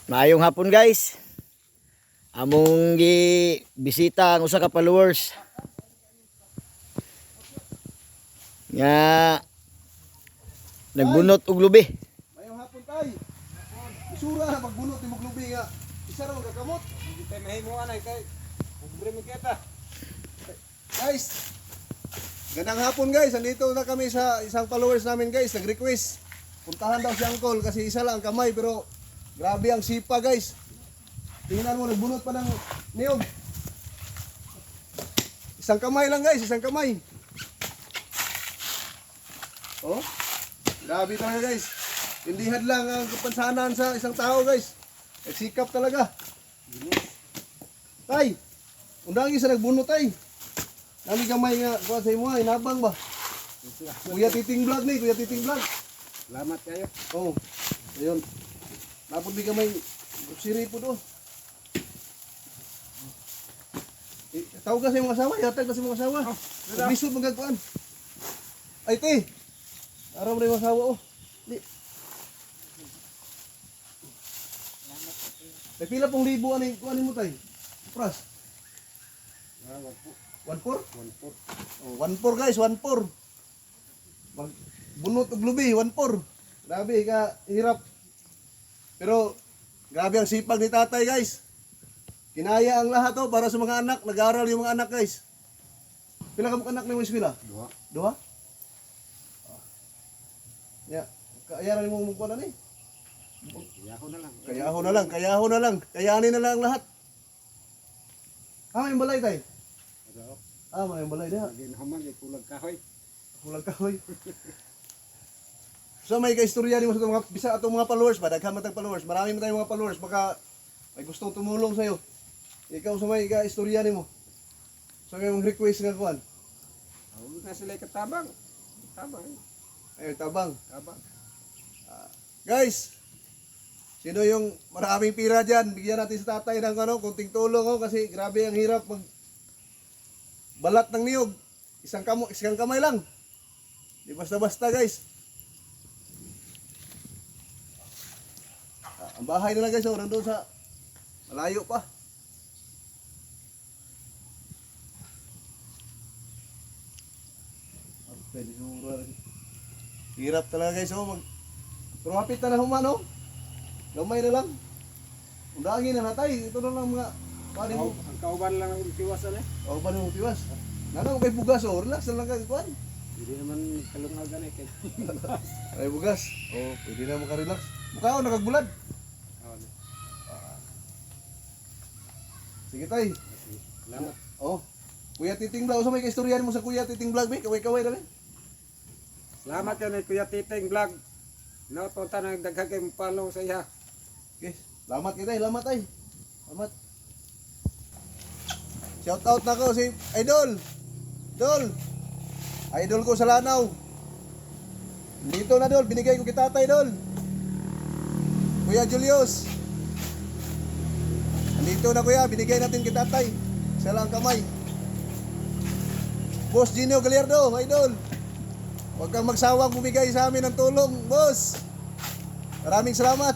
Maayong hapon guys. Among bisita ang usa ka followers. Nga nagbunot og lubi. Maayong hapon tay. Isura na pagbunot ni Muglubi nga. Isa ra kakamot. Hindi tayo mahimuan ay kay pobre mo kita. Guys. Gandang hapon guys. Andito na kami sa isang followers namin guys. Nag-request. Puntahan daw si Uncle kasi isa lang ang kamay pero grabe ang sipa guys. Tingnan mo nagbunot pa ng niyog. Isang kamay lang guys, isang kamay. Oh. Grabe talaga guys. Hindi hadlang ang kapansanan sa isang tao guys. Nagsikap talaga. Tay. Undang isa nagbunot tay. Nami kamay nga kuha sa imo, inabang ba? Kuya Titing Vlog ni, Kuya Titing Vlog. Salamat kayo. Oh. Ayun. Napod di kamay siri po do. Tawag ka sa mga asawa, yatag ka sa mga asawa. Bisod magagkuan. Ay te. Araw na yung asawa oh. Di. May pila pong libo ani kuan mo tay. Pras. 1-4? 1-4. Oh, 1-4 guys, 1-4. Bunot og lubi, 1-4. Grabe ka hirap. Pero grabe ang sipag ni tatay guys. Kinaya ang lahat to para sa mga anak, nag-aaral yung mga anak guys. Pila ka anak ni mo eskwela? Duha. Ya, kaya rin mo mong ni. Yaho na lang. Kayaho na lang. Kayanin na lang ang lahat. May balay tay. May balay diha. Lagi na human kulag kahoy. Kulag kahoy. So may kaistorya ni mo sa mga bisa atong mga followers ba, daghan man tayong followers. Marami man tayong mga followers baka may gustong tumulong sa iyo. Ikaw sa may kaistorya nimo. So may mong request nga kuan. Huwag na sila katabang. Tabang. Ay tabang. Tabang. Guys, sino yung maraming pira diyan? Bigyan natin sa tatay ng konting tulong kasi grabe ang hirap mag balat ng niyog. Isang kamay lang. Di basta-basta guys. Ang bahay na lang guys, nandun sa malayo pa. Hirap talaga guys, pero hapit na human gamay na lang. Undangin na natay, ito na lang mga pari mo. Ang kauban lang ang tiwasan eh. Ba mo tiwas? Nana mo kay bugas relax na lang kay kuan. Hindi naman kalungagan eh. Ay bugas. Pwede na maka-relax. Mukha nakagbulad. Sige tay. Salamat. Kuya Titing Vlog, so may kaistoryan mo sa Kuya Titing Vlog, may kaway-kaway na rin. Salamat yun Kuya Titing Vlog. Punta na daghan kay follow sa iya. Okay, salamat kita, salamat tay. Salamat. Shout out na ko si Idol. Idol ko sa Lanao. Dito na Dol, binigay ko kay Tatay Dol. Kuya Julius. Dito na kuya, binigay natin kay Tatay. Isa lang kamay. Boss Gino Gallardo, Idol. Huwag kang magsawang bumigay sa amin ng tulong, boss. Maraming salamat.